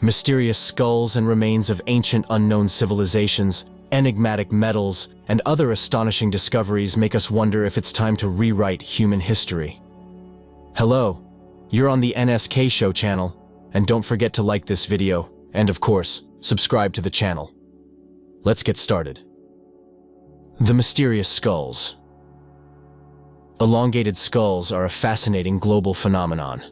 Mysterious skulls and remains of ancient unknown civilizations, enigmatic metals, and other astonishing discoveries make us wonder if it's time to rewrite human history. Hello, you're on the NSK Show channel, and don't forget to like this video, and of course, subscribe to the channel. Let's get started. The mysterious skulls. Elongated skulls are a fascinating global phenomenon.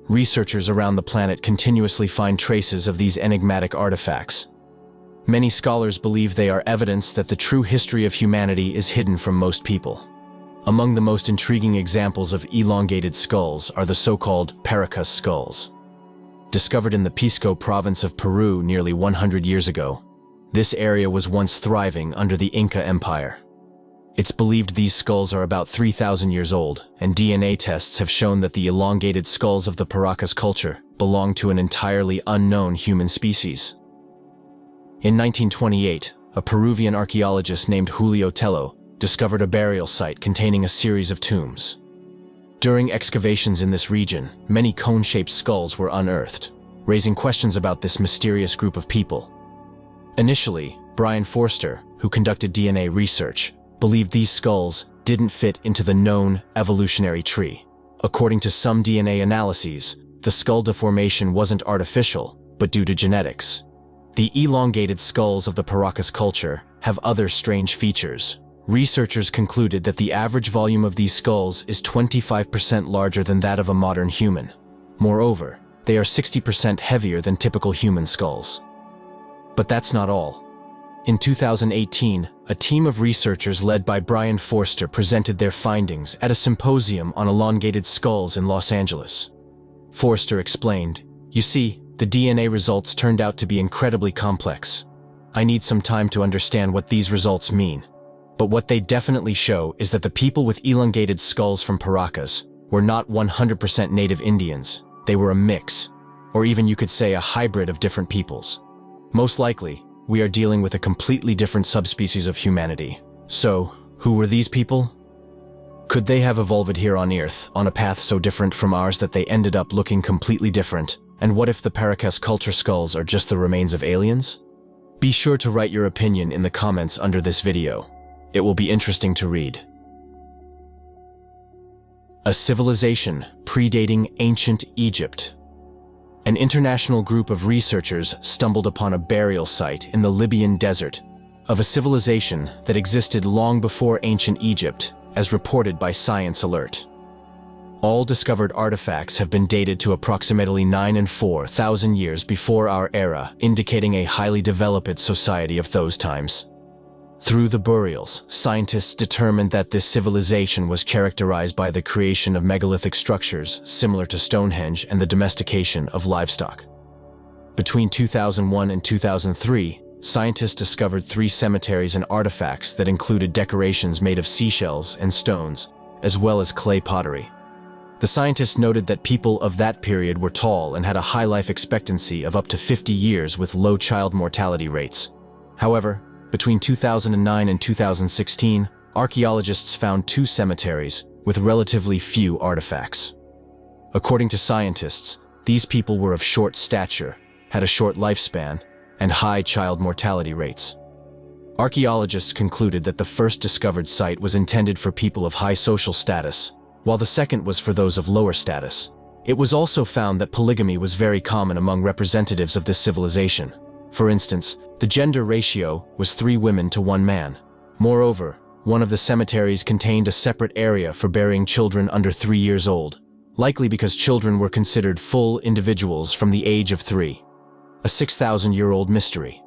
Researchers around the planet continuously find traces of these enigmatic artifacts. Many scholars believe they are evidence that the true history of humanity is hidden from most people. Among the most intriguing examples of elongated skulls are the so-called Paracas skulls. Discovered in the Pisco province of Peru nearly 100 years ago, this area was once thriving under the Inca Empire. It's believed these skulls are about 3,000 years old, and DNA tests have shown that the elongated skulls of the Paracas culture belong to an entirely unknown human species. In 1928, a Peruvian archaeologist named Julio Tello discovered a burial site containing a series of tombs. During excavations in this region, many cone-shaped skulls were unearthed, raising questions about this mysterious group of people. Initially, Brian Forster, who conducted DNA research, believed these skulls didn't fit into the known evolutionary tree. According to some DNA analyses, the skull deformation wasn't artificial, but due to genetics. The elongated skulls of the Paracas culture have other strange features. Researchers concluded that the average volume of these skulls is 25% larger than that of a modern human. Moreover, they are 60% heavier than typical human skulls. But that's not all. In 2018, a team of researchers led by Brian Forster presented their findings at a symposium on elongated skulls in Los Angeles. Forster explained, "You see, the DNA results turned out to be incredibly complex. I need some time to understand what these results mean. But what they definitely show is that the people with elongated skulls from Paracas were not 100% native Indians. They were a mix, or even you could say a hybrid of different peoples. Most likely, we are dealing with a completely different subspecies of humanity. So, who were these people? Could they have evolved here on Earth, on a path so different from ours that they ended up looking completely different? And what if the Paracas culture skulls are just the remains of aliens? Be sure to write your opinion in the comments under this video. It will be interesting to read. A civilization predating ancient Egypt. An international group of researchers stumbled upon a burial site in the Libyan desert of a civilization that existed long before ancient Egypt, as reported by Science Alert. All discovered artifacts have been dated to approximately 9,000 and 4,000 years before our era, indicating a highly developed society of those times. Through the burials, scientists determined that this civilization was characterized by the creation of megalithic structures similar to Stonehenge and the domestication of livestock. Between 2001 and 2003, scientists discovered 3 cemeteries and artifacts that included decorations made of seashells and stones, as well as clay pottery. The scientists noted that people of that period were tall and had a high life expectancy of up to 50 years with low child mortality rates. However, between 2009 and 2016, archaeologists found 2 cemeteries with relatively few artifacts. According to scientists, these people were of short stature, had a short lifespan, and high child mortality rates. Archaeologists concluded that the first discovered site was intended for people of high social status, while the second was for those of lower status. It was also found that polygamy was very common among representatives of this civilization. For instance, the gender ratio was 3 women to 1 man. Moreover, one of the cemeteries contained a separate area for burying children under 3 years old, likely because children were considered full individuals from the age of 3. A 6,000-year-old mystery.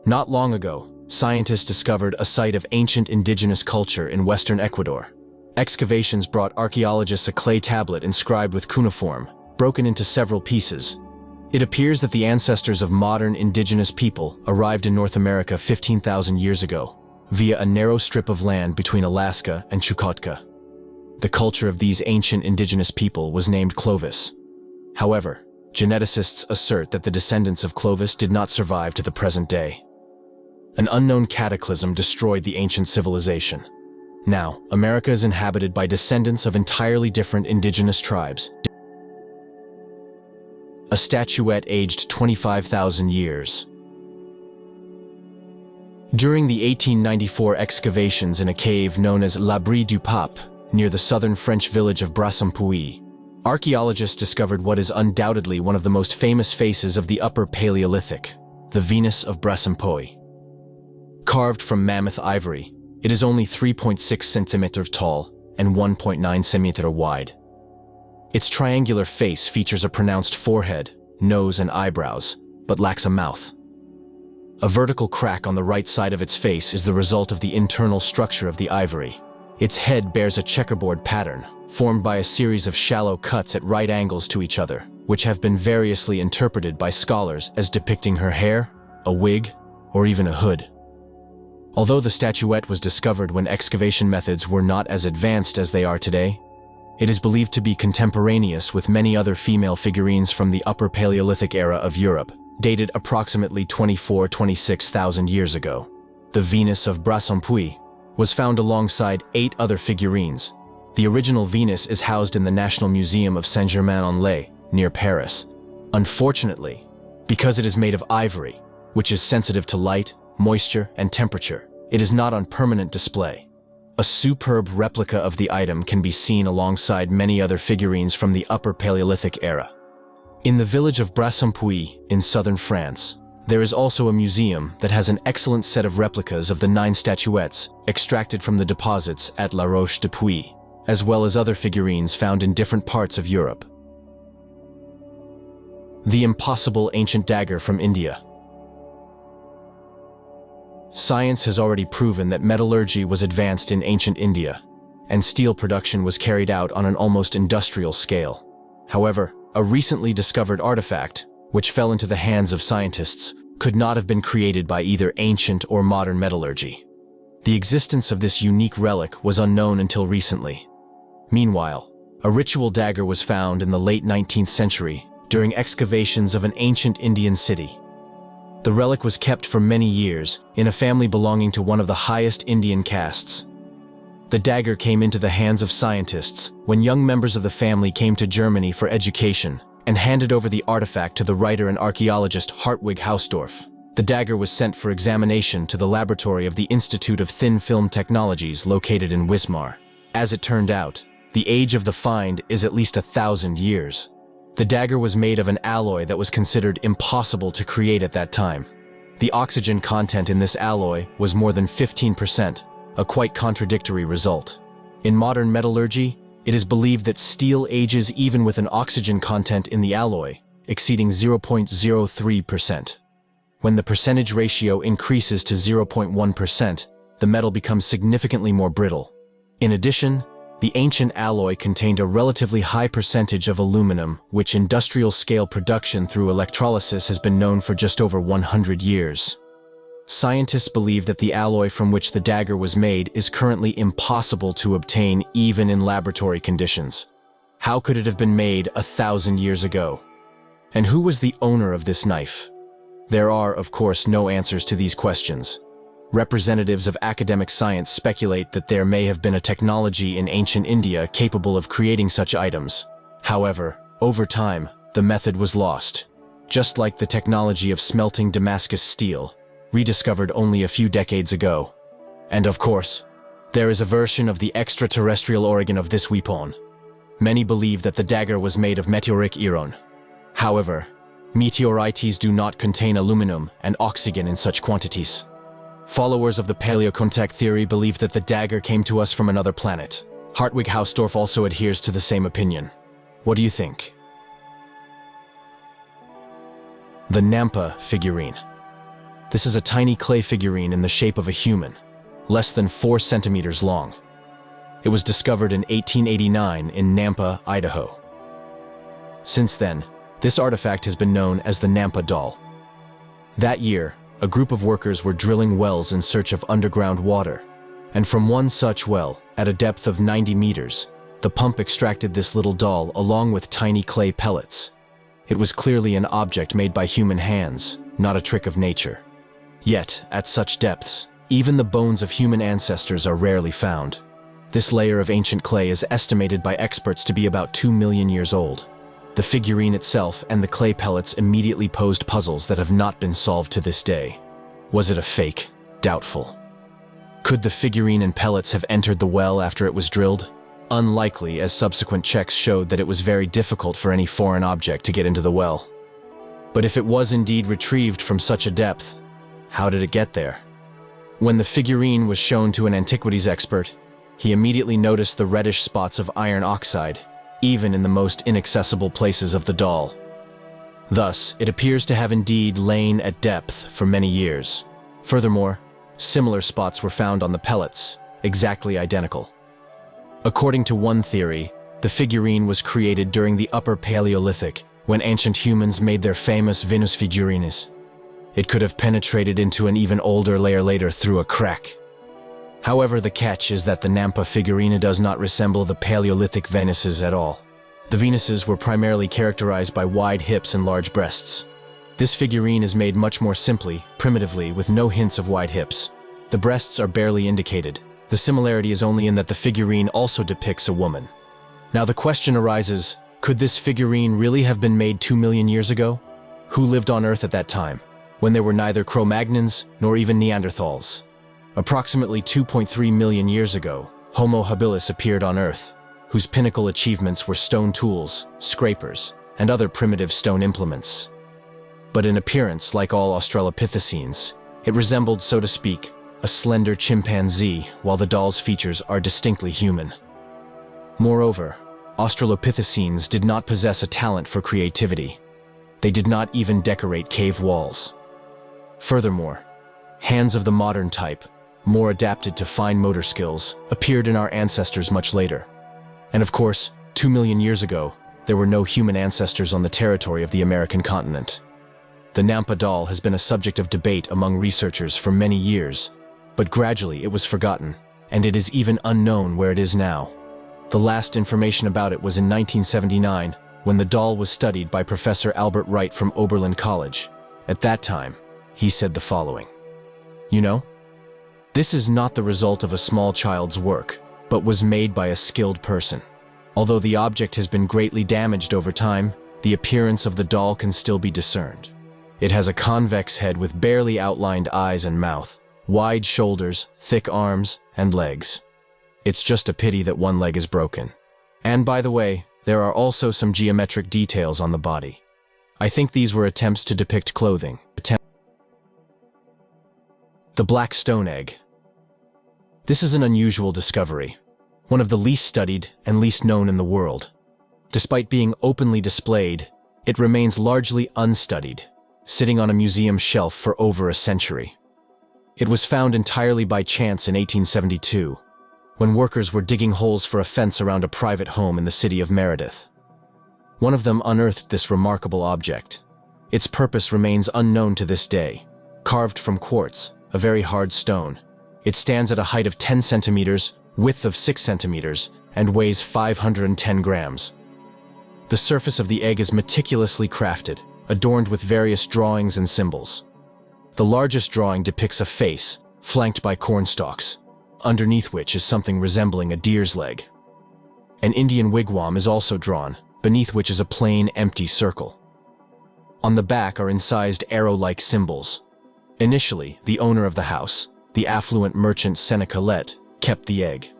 Not long ago, scientists discovered a site of ancient indigenous culture in western Ecuador. Excavations brought archaeologists a clay tablet inscribed with cuneiform, broken into several pieces. It appears that the ancestors of modern indigenous people arrived in North America 15,000 years ago, via a narrow strip of land between Alaska and Chukotka. The culture of these ancient indigenous people was named Clovis. However, geneticists assert that the descendants of Clovis did not survive to the present day. An unknown cataclysm destroyed the ancient civilization. Now, America is inhabited by descendants of entirely different indigenous tribes. a statuette aged 25,000 years. During the 1894 excavations in a cave known as l'Abri du Pape, near the southern French village of Brassempouy, archaeologists discovered what is undoubtedly one of the most famous faces of the Upper Paleolithic, the Venus of Brassempouy. Carved from mammoth ivory, it is only 3.6 centimeters tall and 1.9 centimeters wide. Its triangular face features a pronounced forehead, nose, and eyebrows, but lacks a mouth. A vertical crack on the right side of its face is the result of the internal structure of the ivory. Its head bears a checkerboard pattern, formed by a series of shallow cuts at right angles to each other, which have been variously interpreted by scholars as depicting her hair, a wig, or even a hood. Although the statuette was discovered when excavation methods were not as advanced as they are today, it is believed to be contemporaneous with many other female figurines from the Upper Paleolithic era of Europe, dated approximately 24,000–26,000 years ago. The Venus of Brassempouy was found alongside 8 other figurines. The original Venus is housed in the National Museum of Saint-Germain-en-Laye, near Paris. Unfortunately, because it is made of ivory, which is sensitive to light, moisture, and temperature, it is not on permanent display. A superb replica of the item can be seen alongside many other figurines from the Upper Paleolithic era. In the village of Brassempouy in southern France, there is also a museum that has an excellent set of replicas of the 9 statuettes extracted from the deposits at La Roche-de-Puy, as well as other figurines found in different parts of Europe. The impossible ancient dagger from India. Science has already proven that metallurgy was advanced in ancient India, and steel production was carried out on an almost industrial scale. However, a recently discovered artifact, which fell into the hands of scientists, could not have been created by either ancient or modern metallurgy. The existence of this unique relic was unknown until recently. Meanwhile, a ritual dagger was found in the late 19th century during excavations of an ancient Indian city. The relic was kept for many years in a family belonging to one of the highest Indian castes. The dagger came into the hands of scientists when young members of the family came to Germany for education and handed over the artifact to the writer and archaeologist Hartwig Hausdorff. The dagger was sent for examination to the laboratory of the Institute of Thin Film Technologies located in Wismar. As it turned out, the age of the find is at least 1,000 years. The dagger was made of an alloy that was considered impossible to create at that time. The oxygen content in this alloy was more than 15%, a quite contradictory result. In modern metallurgy, it is believed that steel ages even with an oxygen content in the alloy exceeding 0.03%. When the percentage ratio increases to 0.1%, the metal becomes significantly more brittle. In addition, the ancient alloy contained a relatively high percentage of aluminum, which industrial-scale production through electrolysis has been known for just over 100 years. Scientists believe that the alloy from which the dagger was made is currently impossible to obtain even in laboratory conditions. How could it have been made 1,000 years ago? And who was the owner of this knife? There are, of course, no answers to these questions. Representatives of academic science speculate that there may have been a technology in ancient India capable of creating such items. However, over time, the method was lost, just like the technology of smelting Damascus steel, rediscovered only a few decades ago. And of course, there is a version of the extraterrestrial origin of this weapon. Many believe that the dagger was made of meteoric iron. However, meteorites do not contain aluminum and oxygen in such quantities. Followers of the paleocontact theory believe that the dagger came to us from another planet. Hartwig Hausdorff also adheres to the same opinion. What do you think? The Nampa figurine. This is a tiny clay figurine in the shape of a human, less than 4 centimeters long. It was discovered in 1889 in Nampa, Idaho. Since then, this artifact has been known as the Nampa doll. That year, a group of workers were drilling wells in search of underground water, and from one such well, at a depth of 90 meters, the pump extracted this little doll along with tiny clay pellets. It was clearly an object made by human hands, not a trick of nature. Yet, at such depths, even the bones of human ancestors are rarely found. This layer of ancient clay is estimated by experts to be about 2 million years old. The figurine itself and the clay pellets immediately posed puzzles that have not been solved to this day. Was it a fake? Doubtful. Could the figurine and pellets have entered the well after it was drilled? Unlikely, as subsequent checks showed that it was very difficult for any foreign object to get into the well. But if it was indeed retrieved from such a depth, how did it get there? When the figurine was shown to an antiquities expert, he immediately noticed the reddish spots of iron oxide, even in the most inaccessible places of the doll. Thus, it appears to have indeed lain at depth for many years. Furthermore, similar spots were found on the pellets, exactly identical. According to one theory, the figurine was created during the Upper Paleolithic, when ancient humans made their famous Venus figurines. It could have penetrated into an even older layer later through a crack. However, the catch is that the Nampa figurine does not resemble the Paleolithic Venuses at all. The Venuses were primarily characterized by wide hips and large breasts. This figurine is made much more simply, primitively, with no hints of wide hips. The breasts are barely indicated. The similarity is only in that the figurine also depicts a woman. Now the question arises, could this figurine really have been made 2 million years ago? Who lived on Earth at that time, when there were neither Cro-Magnons nor even Neanderthals? Approximately 2.3 million years ago, Homo habilis appeared on Earth, whose pinnacle achievements were stone tools, scrapers, and other primitive stone implements. But in appearance, like all Australopithecines, it resembled, so to speak, a slender chimpanzee, while the doll's features are distinctly human. Moreover, Australopithecines did not possess a talent for creativity. They did not even decorate cave walls. Furthermore, hands of the modern type, more adapted to fine motor skills, appeared in our ancestors much later. And of course, 2 million years ago, there were no human ancestors on the territory of the American continent. The Nampa doll has been a subject of debate among researchers for many years, but gradually it was forgotten, and it is even unknown where it is now. The last information about it was in 1979, when the doll was studied by Professor Albert Wright from Oberlin College. At that time, he said the following: "You know, this is not the result of a small child's work, but was made by a skilled person. Although the object has been greatly damaged over time, the appearance of the doll can still be discerned. It has a convex head with barely outlined eyes and mouth, wide shoulders, thick arms, and legs. It's just a pity that one leg is broken. And by the way, there are also some geometric details on the body. I think these were attempts to depict clothing." The black stone egg. This is an unusual discovery, one of the least studied and least known in the world. Despite being openly displayed, it remains largely unstudied, sitting on a museum shelf for over a century. It was found entirely by chance in 1872, when workers were digging holes for a fence around a private home in the city of Meredith. One of them unearthed this remarkable object. Its purpose remains unknown to this day. Carved from quartz, a very hard stone, it stands at a height of 10 centimeters, width of 6 centimeters, and weighs 510 grams. The surface of the egg is meticulously crafted, adorned with various drawings and symbols. The largest drawing depicts a face, flanked by cornstalks, underneath which is something resembling a deer's leg. An Indian wigwam is also drawn, beneath which is a plain, empty circle. On the back are incised arrow-like symbols. Initially, the owner of the house, the affluent merchant Seneca Lett, kept the egg.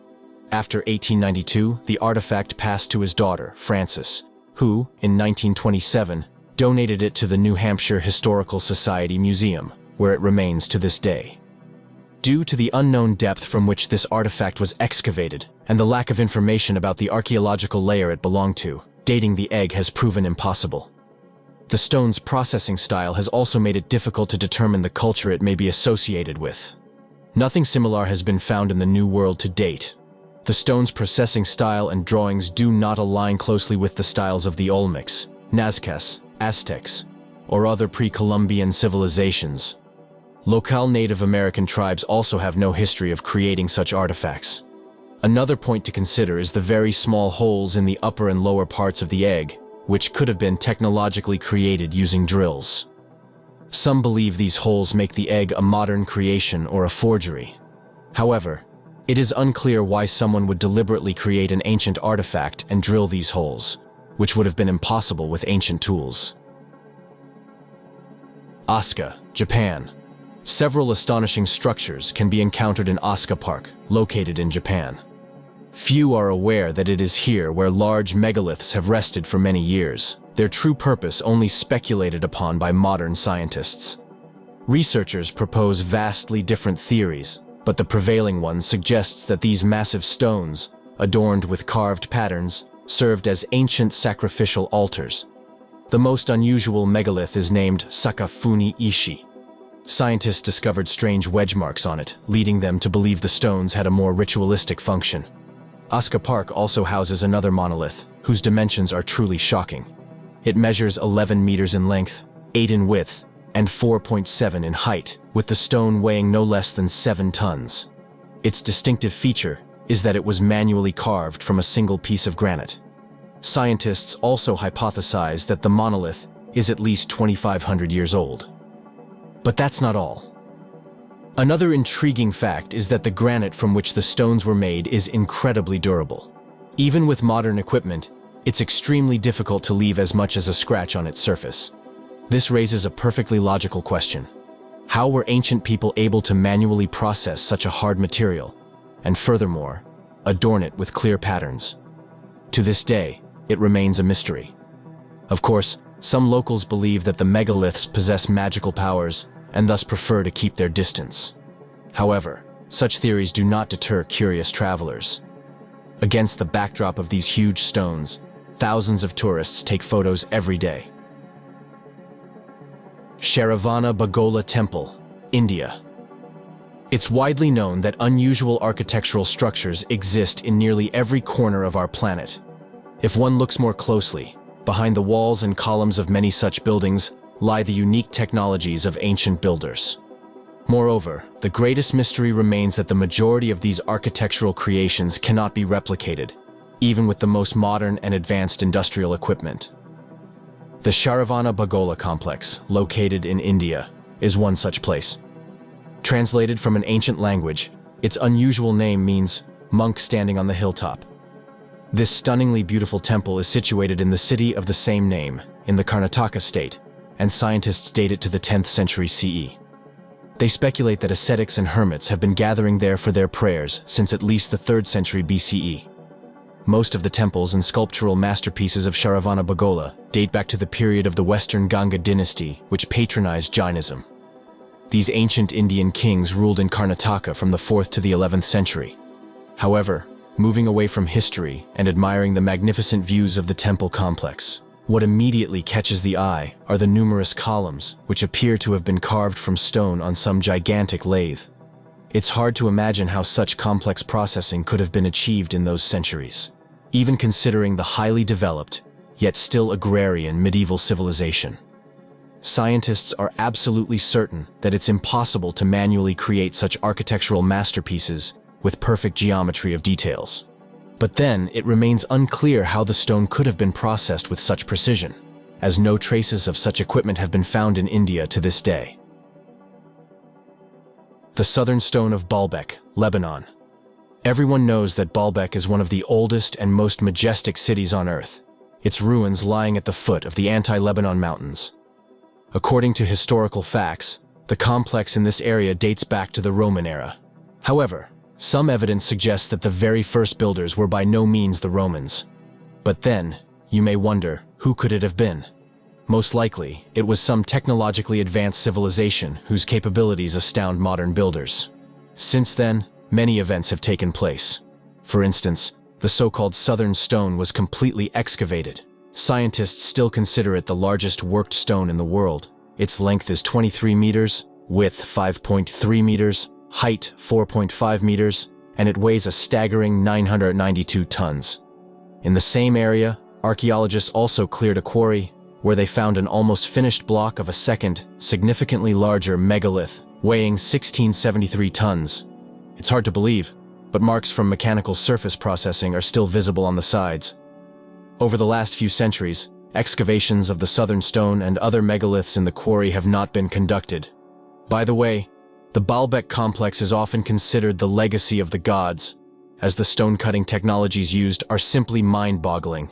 After 1892, the artifact passed to his daughter, Frances, who, in 1927, donated it to the New Hampshire Historical Society Museum, where it remains to this day. Due to the unknown depth from which this artifact was excavated and the lack of information about the archaeological layer it belonged to, dating the egg has proven impossible. The stone's processing style has also made it difficult to determine the culture it may be associated with. Nothing similar has been found in the New World to date. The stone's processing style and drawings do not align closely with the styles of the Olmecs, Nazcas, Aztecs, or other pre-Columbian civilizations. Local Native American tribes also have no history of creating such artifacts. Another point to consider is the very small holes in the upper and lower parts of the egg, which could have been technologically created using drills. Some believe these holes make the egg a modern creation or a forgery. However, it is unclear why someone would deliberately create an ancient artifact and drill these holes. which would have been impossible with ancient tools. Asuka, Japan. Several astonishing structures can be encountered in Asuka Park, located in Japan. Few are aware that it is here where large megaliths have rested for many years, their true purpose only speculated upon by modern scientists. Researchers propose vastly different theories, but the prevailing one suggests that these massive stones, adorned with carved patterns, served as ancient sacrificial altars. The most unusual megalith is named Sakafuni Ishi. Scientists discovered strange wedge marks on it, leading them to believe the stones had a more ritualistic function. Asuka Park also houses another monolith, whose dimensions are truly shocking. It measures 11 meters in length, 8 in width, and 4.7 in height, with the stone weighing no less than 7 tons. Its distinctive feature is that it was manually carved from a single piece of granite. Scientists also hypothesize that the monolith is at least 2,500 years old. But that's not all. Another intriguing fact is that the granite from which the stones were made is incredibly durable. Even with modern equipment, it's extremely difficult to leave as much as a scratch on its surface. This raises a perfectly logical question. How were ancient people able to manually process such a hard material, and furthermore, adorn it with clear patterns? To this day, it remains a mystery. Of course, some locals believe that the megaliths possess magical powers and thus prefer to keep their distance. However, such theories do not deter curious travelers. Against the backdrop of these huge stones, thousands of tourists take photos every day. Sharavana Bagola Temple, India. It's widely known that unusual architectural structures exist in nearly every corner of our planet. If one looks more closely, behind the walls and columns of many such buildings lie the unique technologies of ancient builders. Moreover, the greatest mystery remains that the majority of these architectural creations cannot be replicated, even with the most modern and advanced industrial equipment. The Sharavana Bagola complex, located in India, is one such place. Translated from an ancient language, its unusual name means monk standing on the hilltop. This stunningly beautiful temple is situated in the city of the same name, in the Karnataka state, and scientists date it to the 10th century CE. They speculate that ascetics and hermits have been gathering there for their prayers since at least the 3rd century BCE. Most of the temples and sculptural masterpieces of Sharavana Bagola date back to the period of the Western Ganga dynasty, which patronized Jainism. These ancient Indian kings ruled in Karnataka from the 4th to the 11th century. However, moving away from history and admiring the magnificent views of the temple complex, what immediately catches the eye are the numerous columns, which appear to have been carved from stone on some gigantic lathe. It's hard to imagine how such complex processing could have been achieved in those centuries, even considering the highly developed, yet still agrarian medieval civilization. Scientists are absolutely certain that it's impossible to manually create such architectural masterpieces with perfect geometry of details. But then, it remains unclear how the stone could have been processed with such precision, as no traces of such equipment have been found in India to this day. The Southern Stone of Baalbek, Lebanon. Everyone knows that Baalbek is one of the oldest and most majestic cities on Earth, its ruins lying at the foot of the anti-Lebanon mountains. According to historical facts, the complex in this area dates back to the Roman era. However, some evidence suggests that the very first builders were by no means the Romans. But then, you may wonder, who could it have been? Most likely, it was some technologically advanced civilization whose capabilities astound modern builders. Since then, many events have taken place. For instance, the so-called Southern Stone was completely excavated. Scientists still consider it the largest worked stone in the world. Its length is 23 meters, width 5.3 meters, height 4.5 meters, and it weighs a staggering 992 tons. In the same area, archaeologists also cleared a quarry where they found an almost finished block of a second, significantly larger megalith, weighing 1673 tons. It's hard to believe, but marks from mechanical surface processing are still visible on the sides. Over the last few centuries, excavations of the Southern Stone and other megaliths in the quarry have not been conducted. By the way, the Baalbek complex is often considered the legacy of the gods, as the stone-cutting technologies used are simply mind-boggling.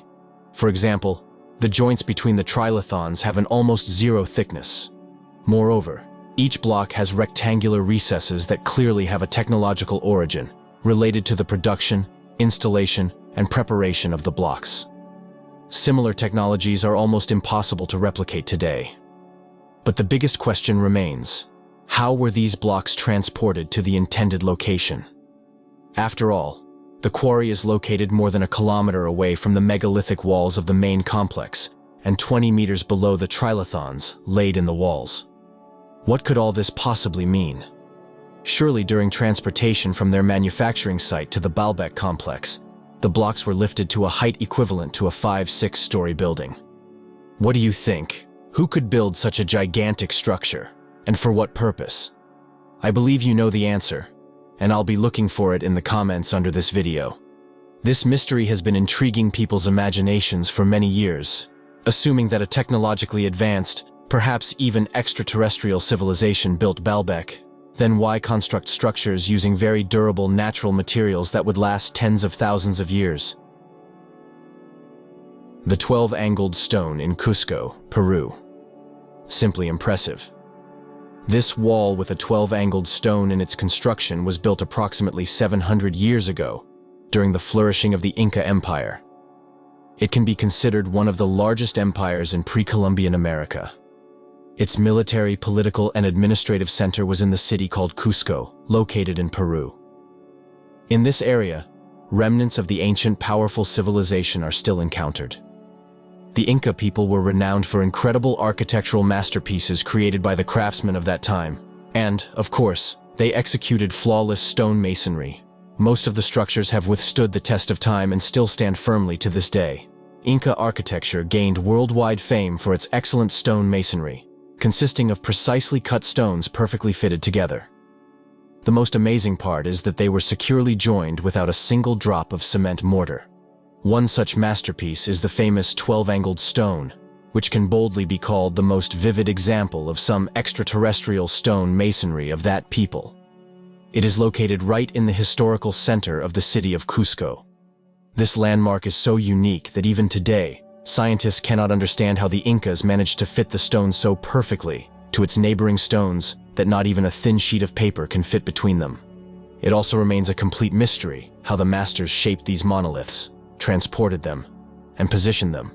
For example, the joints between the trilithons have an almost zero thickness. Moreover, each block has rectangular recesses that clearly have a technological origin related to the production, installation, and preparation of the blocks. Similar technologies are almost impossible to replicate today. But the biggest question remains: how were these blocks transported to the intended location? After all, the quarry is located more than a kilometer away from the megalithic walls of the main complex and 20 meters below the trilithons laid in the walls. What could all this possibly mean? Surely during transportation from their manufacturing site to the Baalbek complex, the blocks were lifted to a height equivalent to a 5-6-story building. What do you think? Who could build such a gigantic structure? And for what purpose? I believe you know the answer, and I'll be looking for it in the comments under this video. This mystery has been intriguing people's imaginations for many years, assuming that a technologically advanced, perhaps even extraterrestrial civilization built Baalbek. Then why construct structures using very durable natural materials that would last tens of thousands of years? The 12-angled stone in Cusco, Peru. Simply impressive. This wall with a 12-angled stone in its construction was built approximately 700 years ago, during the flourishing of the Inca Empire. It can be considered one of the largest empires in pre-Columbian America. Its military, political, and administrative center was in the city called Cusco, located in Peru. In this area, remnants of the ancient, powerful civilization are still encountered. The Inca people were renowned for incredible architectural masterpieces created by the craftsmen of that time. And, of course, they executed flawless stone masonry. Most of the structures have withstood the test of time and still stand firmly to this day. Inca architecture gained worldwide fame for its excellent stone masonry, consisting of precisely cut stones perfectly fitted together. The most amazing part is that they were securely joined without a single drop of cement mortar. One such masterpiece is the famous 12-angled stone, which can boldly be called the most vivid example of some extraterrestrial stone masonry of that people. It is located right in the historical center of the city of Cusco. This landmark is so unique that even today, scientists cannot understand how the Incas managed to fit the stone so perfectly to its neighboring stones that not even a thin sheet of paper can fit between them. It also remains a complete mystery how the masters shaped these monoliths, transported them, and positioned them.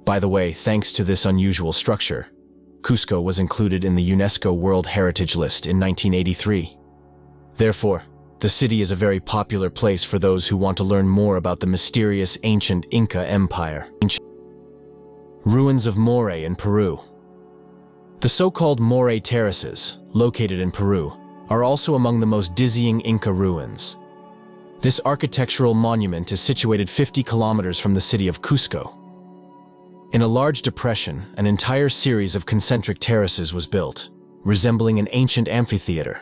By the way, thanks to this unusual structure, Cusco was included in the UNESCO World Heritage List in 1983. Therefore, the city is a very popular place for those who want to learn more about the mysterious ancient Inca Empire. Ruins of Moray in Peru. The so-called Moray terraces, located in Peru, are also among the most dizzying Inca ruins. This architectural monument is situated 50 kilometers from the city of Cusco. In a large depression, an entire series of concentric terraces was built, resembling an ancient amphitheater.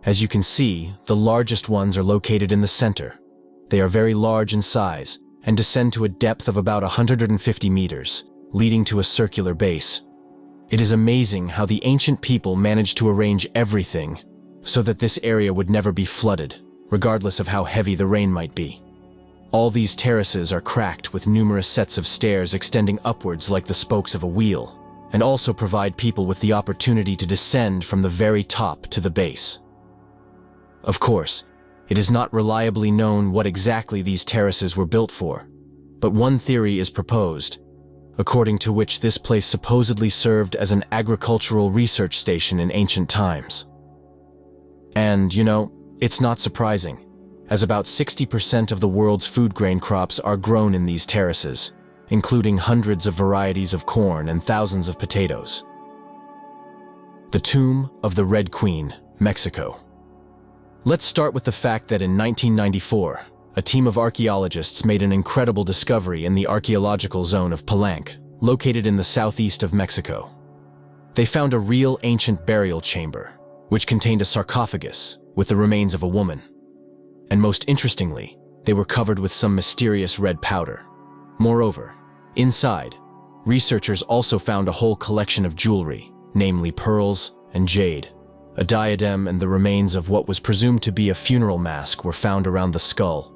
As you can see, the largest ones are located in the center. They are very large in size and descend to a depth of about 150 meters, leading to a circular base. It is amazing how the ancient people managed to arrange everything so that this area would never be flooded, regardless of how heavy the rain might be. All these terraces are cracked with numerous sets of stairs extending upwards like the spokes of a wheel, and also provide people with the opportunity to descend from the very top to the base. Of course, it is not reliably known what exactly these terraces were built for, but one theory is proposed, according to which this place supposedly served as an agricultural research station in ancient times. And, it's not surprising, as about 60% of the world's food grain crops are grown in these terraces, including hundreds of varieties of corn and thousands of potatoes. The Tomb of the Red Queen, Mexico. Let's start with the fact that in 1994, a team of archaeologists made an incredible discovery in the archaeological zone of Palenque, located in the southeast of Mexico. They found a real ancient burial chamber, which contained a sarcophagus with the remains of a woman. And most interestingly, they were covered with some mysterious red powder. Moreover, inside, researchers also found a whole collection of jewelry, namely pearls and jade. A diadem and the remains of what was presumed to be a funeral mask were found around the skull.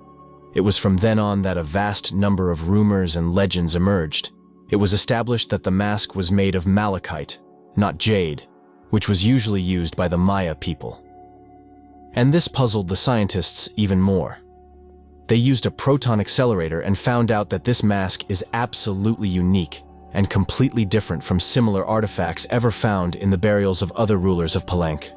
It was from then on that a vast number of rumors and legends emerged. It was established that the mask was made of malachite, not jade, which was usually used by the Maya people. And this puzzled the scientists even more. They used a proton accelerator and found out that this mask is absolutely unique and completely different from similar artifacts ever found in the burials of other rulers of Palenque.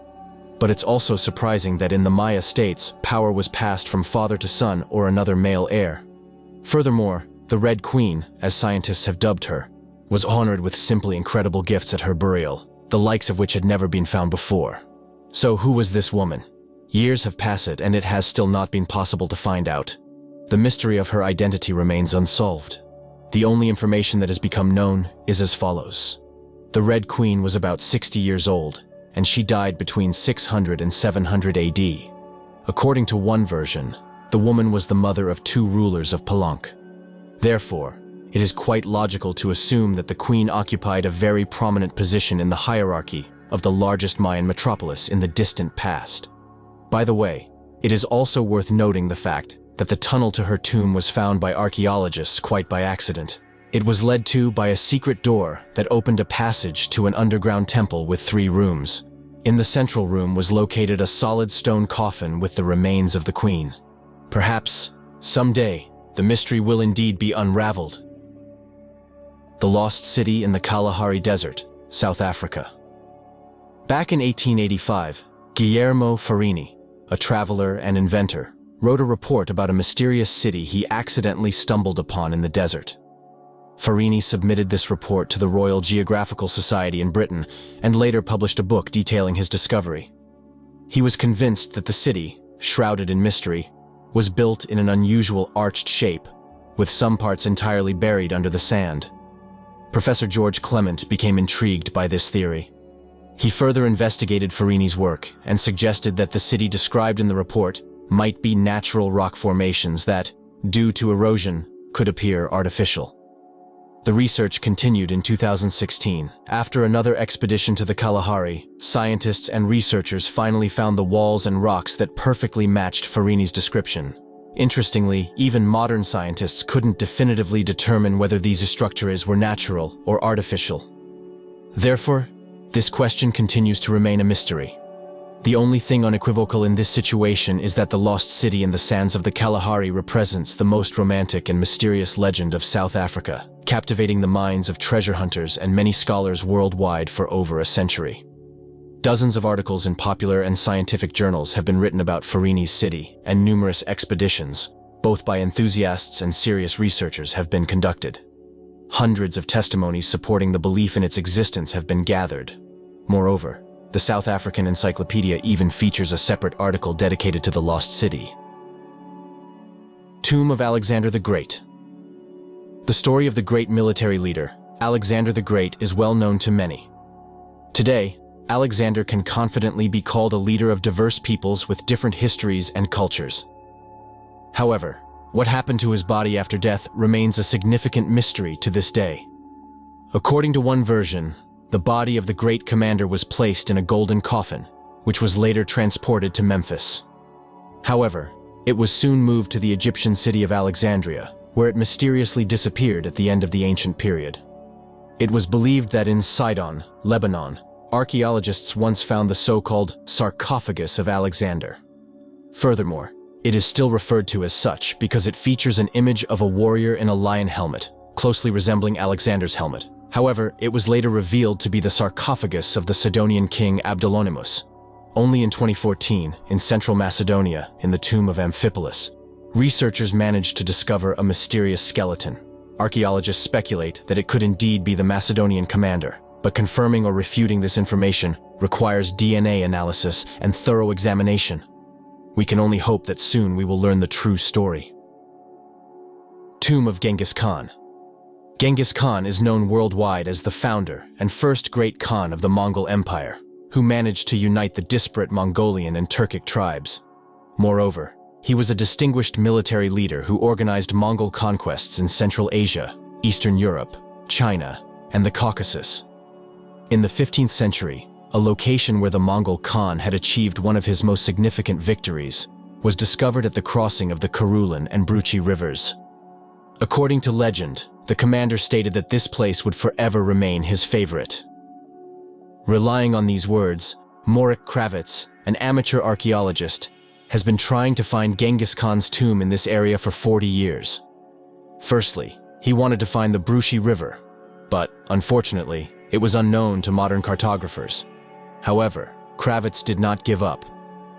But it's also surprising that in the Maya states, power was passed from father to son or another male heir. Furthermore, the Red Queen, as scientists have dubbed her, was honored with simply incredible gifts at her burial, the likes of which had never been found before. So who was this woman? Years have passed and it has still not been possible to find out. The mystery of her identity remains unsolved. The only information that has become known is as follows. The Red Queen was about 60 years old, and she died between 600 and 700 AD. According to one version, the woman was the mother of 2 rulers of Palenque. Therefore, it is quite logical to assume that the queen occupied a very prominent position in the hierarchy of the largest Mayan metropolis in the distant past. By the way, it is also worth noting the fact that the tunnel to her tomb was found by archaeologists quite by accident. It was led to by a secret door that opened a passage to an underground temple with 3 rooms. In the central room was located a solid stone coffin with the remains of the queen. Perhaps, someday, the mystery will indeed be unraveled. The Lost City in the Kalahari Desert, South Africa. Back in 1885, Guillermo Farini, a traveler and inventor, wrote a report about a mysterious city he accidentally stumbled upon in the desert. Farini submitted this report to the Royal Geographical Society in Britain and later published a book detailing his discovery. He was convinced that the city, shrouded in mystery, was built in an unusual arched shape, with some parts entirely buried under the sand. Professor George Clement became intrigued by this theory. He further investigated Farini's work and suggested that the city described in the report might be natural rock formations that, due to erosion, could appear artificial. The research continued in 2016. After another expedition to the Kalahari, scientists and researchers finally found the walls and rocks that perfectly matched Farini's description. Interestingly, even modern scientists couldn't definitively determine whether these structures were natural or artificial. Therefore, this question continues to remain a mystery. The only thing unequivocal in this situation is that the lost city in the sands of the Kalahari represents the most romantic and mysterious legend of South Africa, captivating the minds of treasure hunters and many scholars worldwide for over a century. Dozens of articles in popular and scientific journals have been written about Farini's city, and numerous expeditions, both by enthusiasts and serious researchers, have been conducted. Hundreds of testimonies supporting the belief in its existence have been gathered. Moreover, the South African Encyclopedia even features a separate article dedicated to the lost city. Tomb of Alexander the Great. The story of the great military leader, Alexander the Great, is well known to many. Today, Alexander can confidently be called a leader of diverse peoples with different histories and cultures. However, what happened to his body after death remains a significant mystery to this day. According to one version, the body of the great commander was placed in a golden coffin, which was later transported to Memphis. However, it was soon moved to the Egyptian city of Alexandria, where it mysteriously disappeared at the end of the ancient period. It was believed that in Sidon, Lebanon, archaeologists once found the so-called sarcophagus of Alexander. Furthermore, it is still referred to as such because it features an image of a warrior in a lion helmet, closely resembling Alexander's helmet. However, it was later revealed to be the sarcophagus of the Sidonian king Abdolonymus. Only in 2014, in central Macedonia, in the tomb of Amphipolis, researchers managed to discover a mysterious skeleton. Archaeologists speculate that it could indeed be the Macedonian commander, but confirming or refuting this information requires DNA analysis and thorough examination. We can only hope that soon we will learn the true story. Tomb of Genghis Khan. Genghis Khan is known worldwide as the founder and first great Khan of the Mongol Empire, who managed to unite the disparate Mongolian and Turkic tribes. Moreover, he was a distinguished military leader who organized Mongol conquests in Central Asia, Eastern Europe, China, and the Caucasus. In the 15th century, a location where the Mongol Khan had achieved one of his most significant victories, was discovered at the crossing of the Karulin and Bruchi rivers. According to legend, the commander stated that this place would forever remain his favorite. Relying on these words, Morik Kravitz, an amateur archaeologist, has been trying to find Genghis Khan's tomb in this area for 40 years. Firstly, he wanted to find the Bruchi River, but, unfortunately, it was unknown to modern cartographers. However, Kravitz did not give up,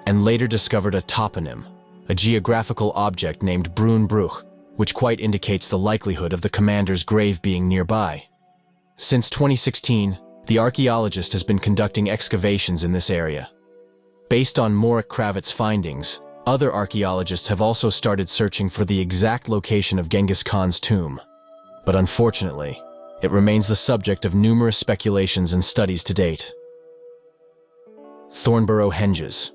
and later discovered a toponym, a geographical object named Brunbruch, which quite indicates the likelihood of the commander's grave being nearby. Since 2016, the archaeologist has been conducting excavations in this area. Based on Morik Kravitz's findings, other archaeologists have also started searching for the exact location of Genghis Khan's tomb. But unfortunately, it remains the subject of numerous speculations and studies to date. Thornborough Henges.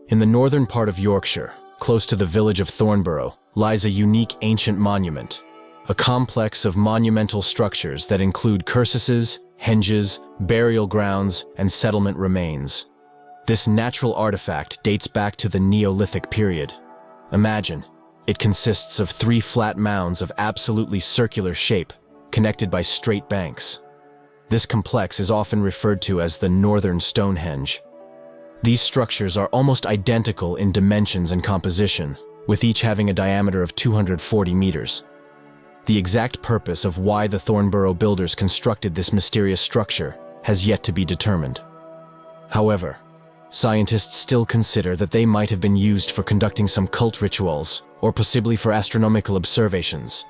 In the northern part of Yorkshire, close to the village of Thornborough, lies a unique ancient monument, a complex of monumental structures that include cursuses, henges, burial grounds, and settlement remains. This natural artifact dates back to the Neolithic period. Imagine, it consists of 3 flat mounds of absolutely circular shape, connected by straight banks. This complex is often referred to as the Northern Stonehenge. These structures are almost identical in dimensions and composition, with each having a diameter of 240 meters. The exact purpose of why the Thornborough builders constructed this mysterious structure has yet to be determined. However, scientists still consider that they might have been used for conducting some cult rituals, or possibly for astronomical observations.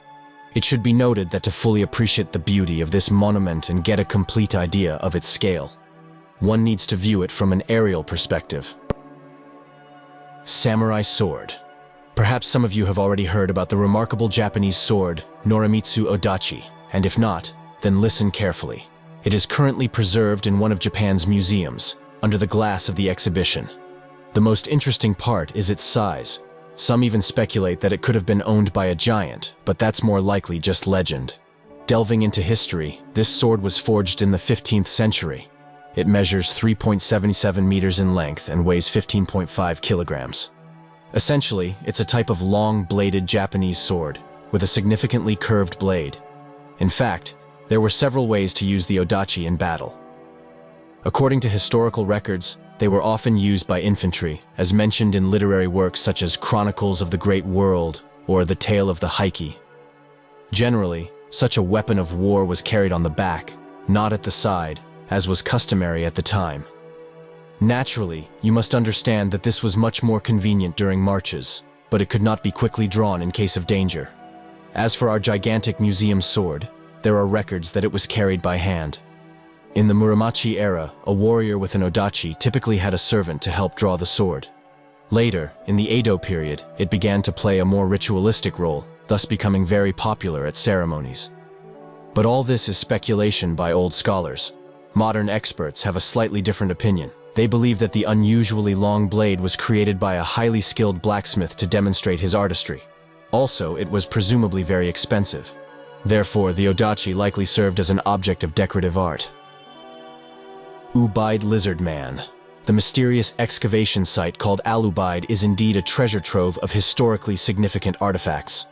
It should be noted that to fully appreciate the beauty of this monument and get a complete idea of its scale, one needs to view it from an aerial perspective. Samurai sword. Perhaps some of you have already heard about the remarkable Japanese sword, Norimitsu Odachi, and if not, then listen carefully. It is currently preserved in one of Japan's museums, under the glass of the exhibition. The most interesting part is its size. Some even speculate that it could have been owned by a giant, but that's more likely just legend. Delving into history, this sword was forged in the 15th century. It measures 3.77 meters in length and weighs 15.5 kilograms. Essentially, it's a type of long-bladed Japanese sword, with a significantly curved blade. In fact, there were several ways to use the Odachi in battle. According to historical records, they were often used by infantry, as mentioned in literary works such as Chronicles of the Great World or The Tale of the Heike. Generally, such a weapon of war was carried on the back, not at the side, as was customary at the time. Naturally, you must understand that this was much more convenient during marches, but it could not be quickly drawn in case of danger. As for our gigantic museum sword, there are records that it was carried by hand. In the Muromachi era, a warrior with an odachi typically had a servant to help draw the sword. Later, in the Edo period, it began to play a more ritualistic role, thus becoming very popular at ceremonies. But all this is speculation by old scholars. Modern experts have a slightly different opinion. They believe that the unusually long blade was created by a highly skilled blacksmith to demonstrate his artistry. Also, it was presumably very expensive. Therefore, the odachi likely served as an object of decorative art. Ubaid Lizard Man. The mysterious excavation site called Al-Ubaid is indeed a treasure trove of historically significant artifacts.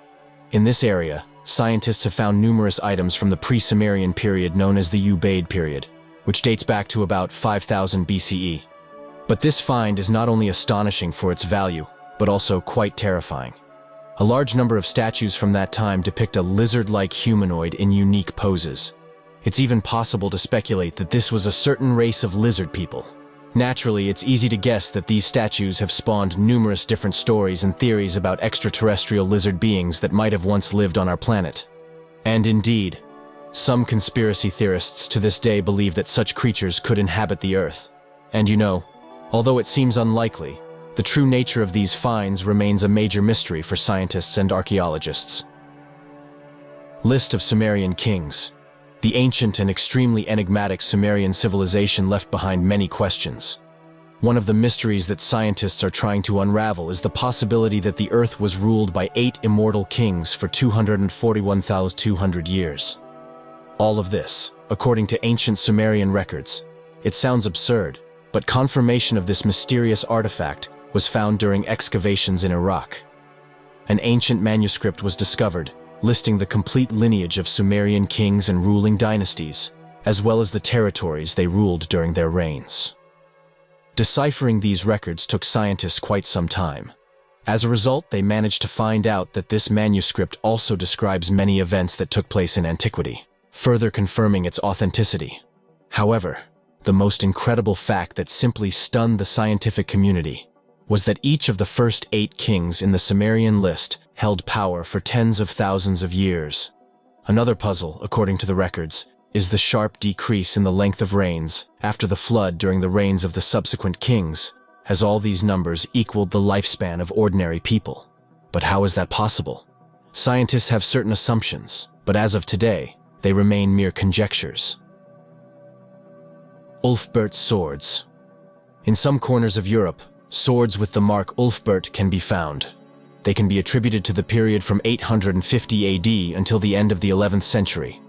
In this area, scientists have found numerous items from the pre-Sumerian period known as the Ubaid period, which dates back to about 5000 BCE. But this find is not only astonishing for its value, but also quite terrifying. A large number of statues from that time depict a lizard-like humanoid in unique poses. It's even possible to speculate that this was a certain race of lizard people. Naturally, it's easy to guess that these statues have spawned numerous different stories and theories about extraterrestrial lizard beings that might have once lived on our planet. And indeed, some conspiracy theorists to this day believe that such creatures could inhabit the Earth. And you know, although it seems unlikely, the true nature of these finds remains a major mystery for scientists and archaeologists. List of Sumerian kings. The ancient and extremely enigmatic Sumerian civilization left behind many questions. One of the mysteries that scientists are trying to unravel is the possibility that the Earth was ruled by 8 immortal kings for 241,200 years. All of this, according to ancient Sumerian records. It sounds absurd, but confirmation of this mysterious artifact was found during excavations in Iraq. An ancient manuscript was discovered, listing the complete lineage of Sumerian kings and ruling dynasties, as well as the territories they ruled during their reigns. Deciphering these records took scientists quite some time. As a result, they managed to find out that this manuscript also describes many events that took place in antiquity, further confirming its authenticity. However, the most incredible fact that simply stunned the scientific community was that each of the first 8 kings in the Sumerian list held power for tens of thousands of years. Another puzzle, according to the records, is the sharp decrease in the length of reigns after the flood during the reigns of the subsequent kings, as all these numbers equaled the lifespan of ordinary people. But how is that possible? Scientists have certain assumptions, but as of today, they remain mere conjectures. Ulfbert swords. In some corners of Europe, swords with the mark Ulfbert can be found. They can be attributed to the period from 850 AD until the end of the 11th century.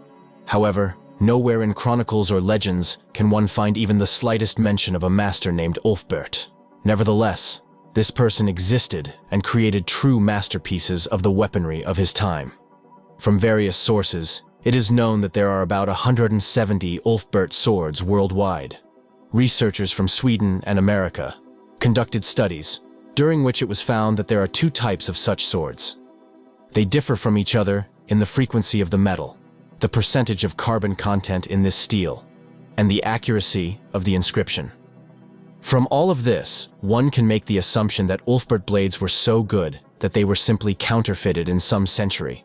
However, nowhere in chronicles or legends can one find even the slightest mention of a master named Ulfbert. Nevertheless, this person existed and created true masterpieces of the weaponry of his time. From various sources, it is known that there are about 170 Ulfbert swords worldwide. Researchers from Sweden and America conducted studies, during which it was found that there are 2 types of such swords. They differ from each other in the frequency of the metal, the percentage of carbon content in this steel, and the accuracy of the inscription. From all of this, one can make the assumption that Ulfbert blades were so good that they were simply counterfeited in some century.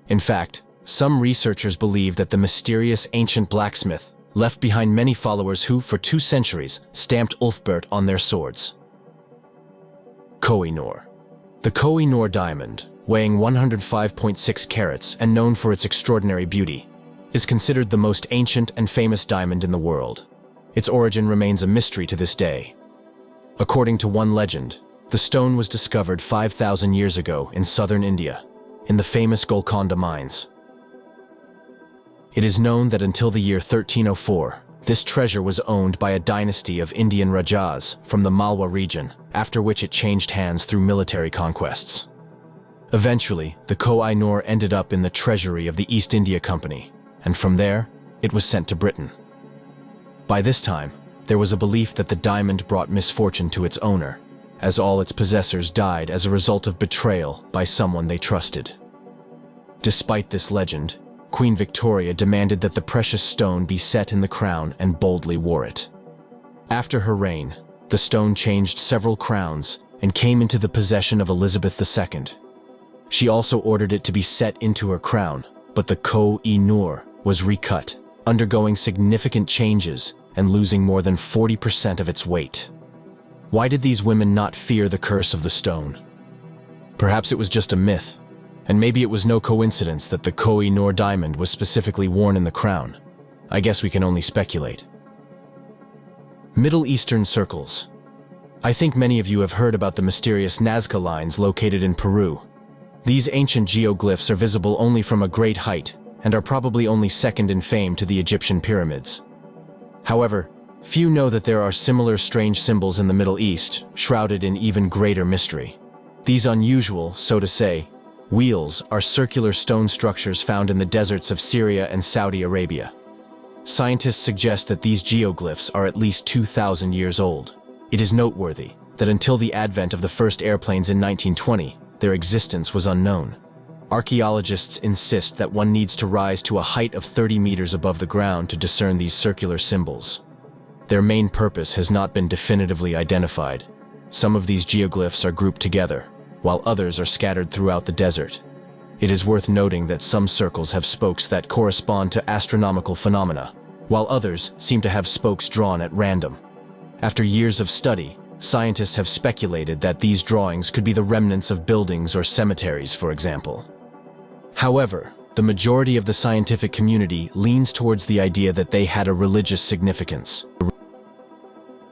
In fact, some researchers believe that the mysterious ancient blacksmith left behind many followers who, for 2 centuries, stamped Ulfbert on their swords. Koh-i-Noor. The Koh-i-Noor diamond, weighing 105.6 carats and known for its extraordinary beauty, is considered the most ancient and famous diamond in the world. Its origin remains a mystery to this day. According to one legend, the stone was discovered 5,000 years ago in southern India, in the famous Golconda mines. It is known that until the year 1304, this treasure was owned by a dynasty of Indian Rajas from the Malwa region, after which it changed hands through military conquests. Eventually, the Koh-i-Noor ended up in the treasury of the East India Company, and from there, it was sent to Britain. By this time, there was a belief that the diamond brought misfortune to its owner, as all its possessors died as a result of betrayal by someone they trusted. Despite this legend, Queen Victoria demanded that the precious stone be set in the crown and boldly wore it. After her reign, the stone changed several crowns and came into the possession of Elizabeth II. She also ordered it to be set into her crown, but the Koh-i-Noor was recut, undergoing significant changes and losing more than 40% of its weight. Why did these women not fear the curse of the stone? Perhaps it was just a myth, and maybe it was no coincidence that the Koh-i-Noor diamond was specifically worn in the crown. I guess we can only speculate. Middle Eastern circles. I think many of you have heard about the mysterious Nazca lines located in Peru. These ancient geoglyphs are visible only from a great height and are probably only second in fame to the Egyptian pyramids. However, few know that there are similar strange symbols in the Middle East, shrouded in even greater mystery. These unusual, so to say, wheels are circular stone structures found in the deserts of Syria and Saudi Arabia. Scientists suggest that these geoglyphs are at least 2,000 years old. It is noteworthy that until the advent of the first airplanes in 1920, their existence was unknown. Archaeologists insist that one needs to rise to a height of 30 meters above the ground to discern these circular symbols. Their main purpose has not been definitively identified. Some of these geoglyphs are grouped together, while others are scattered throughout the desert. It is worth noting that some circles have spokes that correspond to astronomical phenomena, while others seem to have spokes drawn at random. After years of study, scientists have speculated that these drawings could be the remnants of buildings or cemeteries, for example. However, the majority of the scientific community leans towards the idea that they had a religious significance.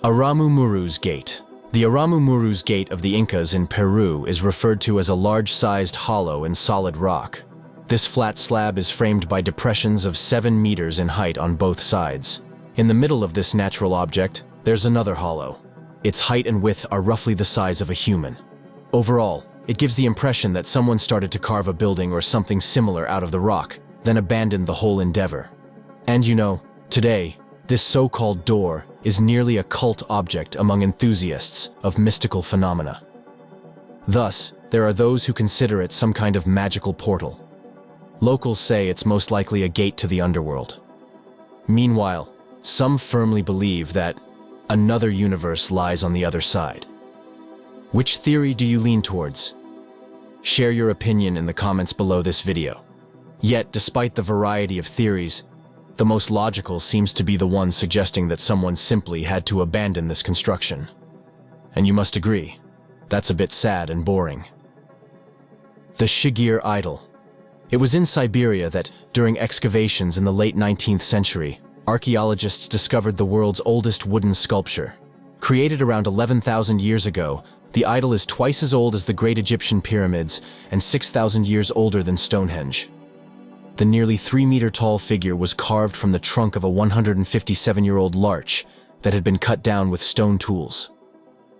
Aramu Muru's Gate. The Aramu Muru's Gate of the Incas in Peru is referred to as a large-sized hollow in solid rock. This flat slab is framed by depressions of 7 meters in height on both sides. In the middle of this natural object, there's another hollow. Its height and width are roughly the size of a human. Overall, it gives the impression that someone started to carve a building or something similar out of the rock, then abandoned the whole endeavor. And today, this so-called door is nearly a cult object among enthusiasts of mystical phenomena. Thus, there are those who consider it some kind of magical portal. Locals say it's most likely a gate to the underworld. Meanwhile, some firmly believe that another universe lies on the other side. Which theory do you lean towards? Share your opinion in the comments below this video. Yet, despite the variety of theories, the most logical seems to be the one suggesting that someone simply had to abandon this construction. And you must agree, that's a bit sad and boring. The Shigir Idol. It was in Siberia that, during excavations in the late 19th century, archaeologists discovered the world's oldest wooden sculpture. Created around 11,000 years ago, the idol is twice as old as the great Egyptian pyramids and 6,000 years older than Stonehenge. The nearly 3-meter-tall figure was carved from the trunk of a 157-year-old larch that had been cut down with stone tools.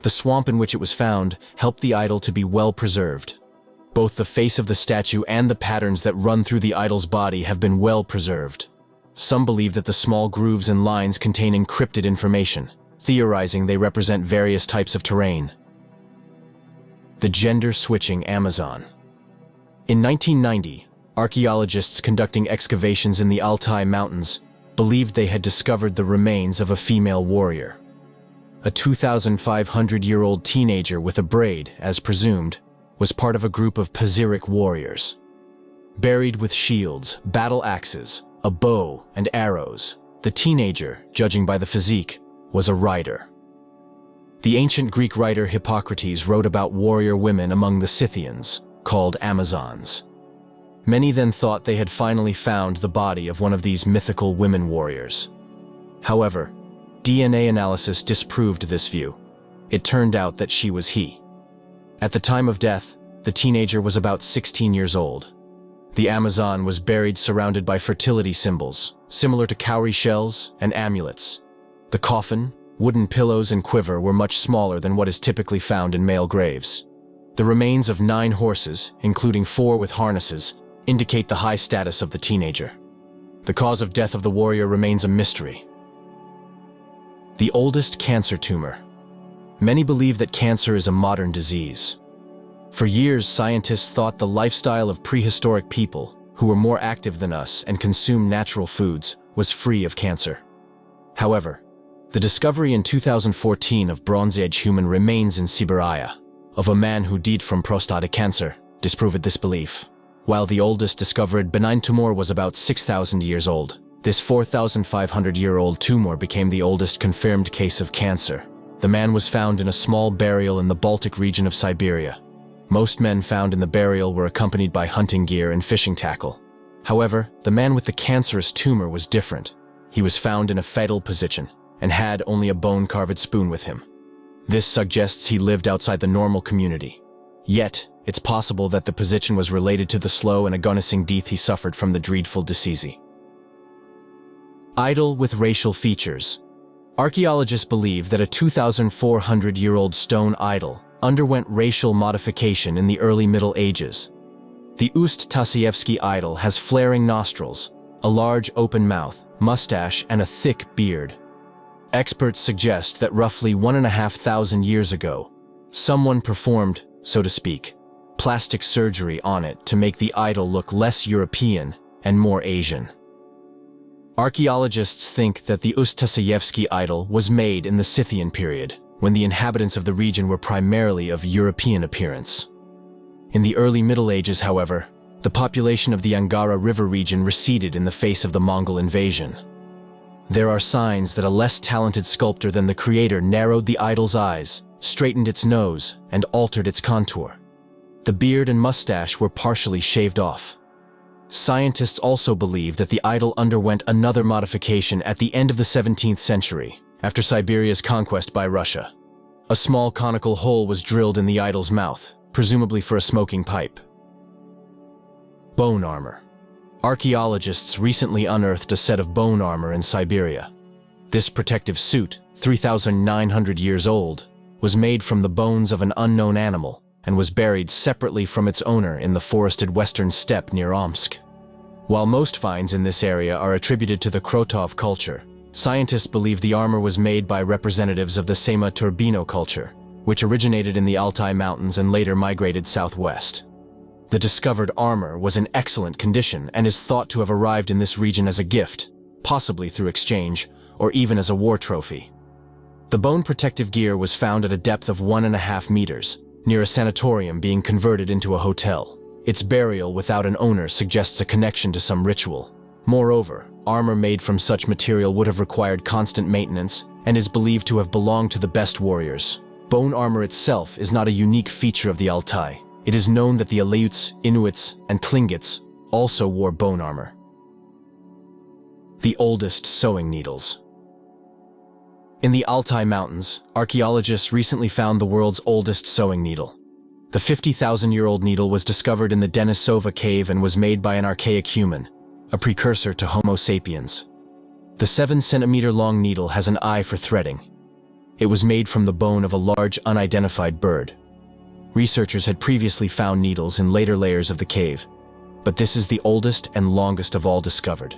The swamp in which it was found helped the idol to be well preserved. Both the face of the statue and the patterns that run through the idol's body have been well preserved. Some believe that the small grooves and lines contain encrypted information, theorizing they represent various types of terrain. The gender-switching Amazon. In 1990, archaeologists conducting excavations in the Altai Mountains believed they had discovered the remains of a female warrior. A 2,500-year-old teenager with a braid, as presumed, was part of a group of Paziric warriors. Buried with shields, battle axes, a bow, and arrows, the teenager, judging by the physique, was a rider. The ancient Greek writer Hippocrates wrote about warrior women among the Scythians, called Amazons. Many then thought they had finally found the body of one of these mythical women warriors. However, DNA analysis disproved this view. It turned out that she was he. At the time of death, the teenager was about 16 years old. The Amazon was buried surrounded by fertility symbols, similar to cowrie shells and amulets. The coffin, wooden pillows, and quiver were much smaller than what is typically found in male graves. The remains of 9 horses, including 4 with harnesses, indicate the high status of the teenager. The cause of death of the warrior remains a mystery. The oldest cancer tumor. Many believe that cancer is a modern disease. For years, scientists thought the lifestyle of prehistoric people, who were more active than us and consumed natural foods, was free of cancer. However, the discovery in 2014 of Bronze Age human remains in Siberia, of a man who died from prostate cancer, disproved this belief. While the oldest discovered benign tumor was about 6,000 years old, this 4,500-year-old tumor became the oldest confirmed case of cancer. The man was found in a small burial in the Baltic region of Siberia. Most men found in the burial were accompanied by hunting gear and fishing tackle. However, the man with the cancerous tumor was different. He was found in a fetal position and had only a bone-carved spoon with him. This suggests he lived outside the normal community. Yet, it's possible that the position was related to the slow and agonizing death he suffered from the dreadful disease. Idol with racial features. Archaeologists believe that a 2,400-year-old stone idol underwent racial modification in the early Middle Ages. The Ust-Tasievsky idol has flaring nostrils, a large open mouth, mustache, and a thick beard. Experts suggest that roughly 1,500 years ago, someone performed, so to speak, plastic surgery on it to make the idol look less European and more Asian. Archaeologists think that the Ust-Tasievsky idol was made in the Scythian period, when the inhabitants of the region were primarily of European appearance. In the early Middle Ages, however, the population of the Angara River region receded in the face of the Mongol invasion. There are signs that a less talented sculptor than the creator narrowed the idol's eyes, straightened its nose, and altered its contour. The beard and mustache were partially shaved off. Scientists also believe that the idol underwent another modification at the end of the 17th century, after Siberia's conquest by Russia. A small conical hole was drilled in the idol's mouth, presumably for a smoking pipe. Bone armor. Archaeologists recently unearthed a set of bone armor in Siberia. This protective suit, 3,900 years old, was made from the bones of an unknown animal and was buried separately from its owner in the forested western steppe near Omsk. While most finds in this area are attributed to the Krotov culture, scientists believe the armor was made by representatives of the Sema Turbino culture, which originated in the Altai Mountains and later migrated southwest. The discovered armor was in excellent condition and is thought to have arrived in this region as a gift, possibly through exchange, or even as a war trophy. The bone protective gear was found at a depth of 1.5 meters, near a sanatorium being converted into a hotel. Its burial without an owner suggests a connection to some ritual. Moreover, armor made from such material would have required constant maintenance and is believed to have belonged to the best warriors. Bone armor itself is not a unique feature of the Altai. It is known that the Aleuts, Inuits, and Tlingits also wore bone armor. The oldest sewing needles. In the Altai Mountains, archaeologists recently found the world's oldest sewing needle. The 50,000-year-old needle was discovered in the Denisova cave and was made by an archaic human, a precursor to Homo sapiens. The 7-centimeter-long needle has an eye for threading. It was made from the bone of a large unidentified bird. Researchers had previously found needles in later layers of the cave, but this is the oldest and longest of all discovered.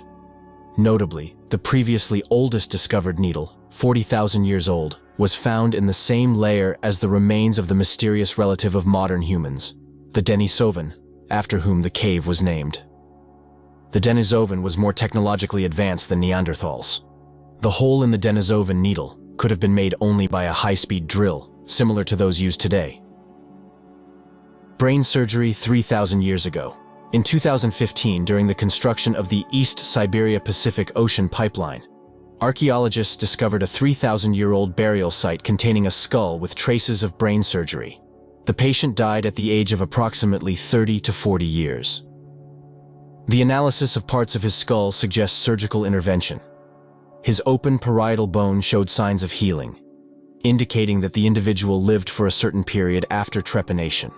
Notably, the previously oldest discovered needle, 40,000 years old, was found in the same layer as the remains of the mysterious relative of modern humans, the Denisovan, after whom the cave was named. The Denisovan was more technologically advanced than Neanderthals. The hole in the Denisovan needle could have been made only by a high-speed drill, similar to those used today. Brain surgery 3,000 years ago. In 2015, during the construction of the East Siberia Pacific Ocean pipeline, archaeologists discovered a 3,000-year-old burial site containing a skull with traces of brain surgery. The patient died at the age of approximately 30 to 40 years. The analysis of parts of his skull suggests surgical intervention. His open parietal bone showed signs of healing, indicating that the individual lived for a certain period after trepanation.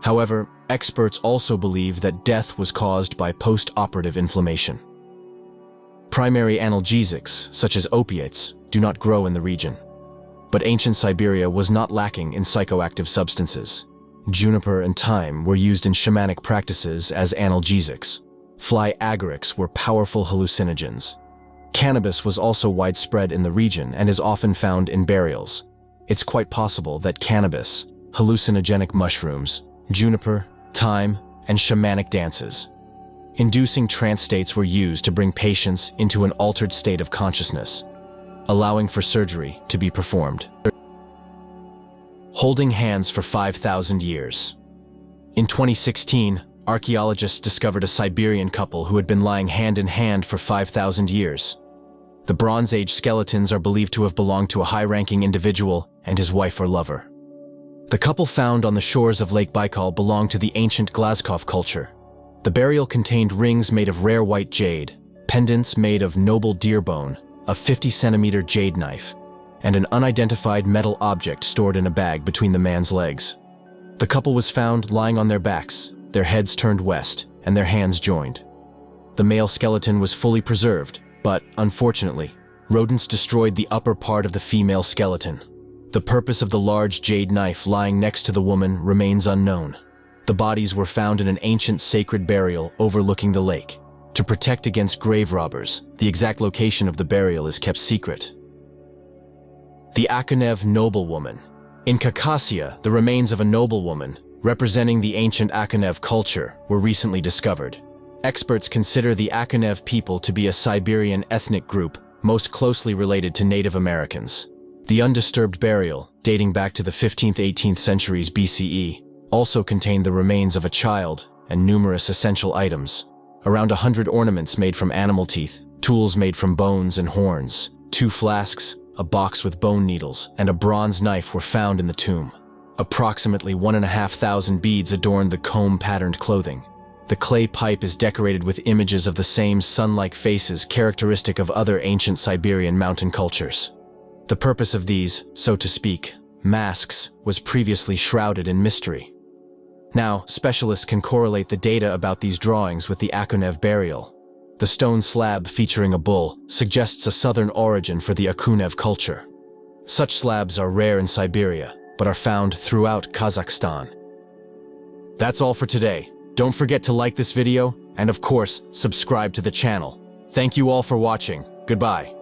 However, experts also believe that death was caused by post-operative inflammation. Primary analgesics, such as opiates, do not grow in the region. But ancient Siberia was not lacking in psychoactive substances. Juniper and thyme were used in shamanic practices as analgesics. Fly agarics were powerful hallucinogens. Cannabis was also widespread in the region and is often found in burials. It's quite possible that cannabis, hallucinogenic mushrooms, juniper, thyme, and shamanic dances, inducing trance states were used to bring patients into an altered state of consciousness, allowing for surgery to be performed. Holding hands for 5,000 years. In 2016, archaeologists discovered a Siberian couple who had been lying hand in hand for 5,000 years. The Bronze Age skeletons are believed to have belonged to a high-ranking individual and his wife or lover. The couple found on the shores of Lake Baikal belonged to the ancient Glazkov culture. The burial contained rings made of rare white jade, pendants made of noble deer bone, a 50-centimeter jade knife, and an unidentified metal object stored in a bag between the man's legs. The couple was found lying on their backs, their heads turned west, and their hands joined. The male skeleton was fully preserved, but, unfortunately, rodents destroyed the upper part of the female skeleton. The purpose of the large jade knife lying next to the woman remains unknown. The bodies were found in an ancient sacred burial overlooking the lake. To protect against grave robbers, the exact location of the burial is kept secret. The Akunev noblewoman. In Khakassia, the remains of a noblewoman, representing the ancient Akunev culture, were recently discovered. Experts consider the Akunev people to be a Siberian ethnic group most closely related to Native Americans. The undisturbed burial, dating back to the 15th–18th centuries BCE, also contained the remains of a child and numerous essential items. Around 100 ornaments made from animal teeth, tools made from bones and horns, 2 flasks, a box with bone needles, and a bronze knife were found in the tomb. Approximately 1,500 beads adorned the comb-patterned clothing. The clay pipe is decorated with images of the same sun-like faces characteristic of other ancient Siberian mountain cultures. The purpose of these, so to speak, masks was previously shrouded in mystery. Now, specialists can correlate the data about these drawings with the Akunev burial. The stone slab featuring a bull suggests a southern origin for the Akunev culture. Such slabs are rare in Siberia, but are found throughout Kazakhstan. That's all for today. Don't forget to like this video, and of course, subscribe to the channel. Thank you all for watching. Goodbye.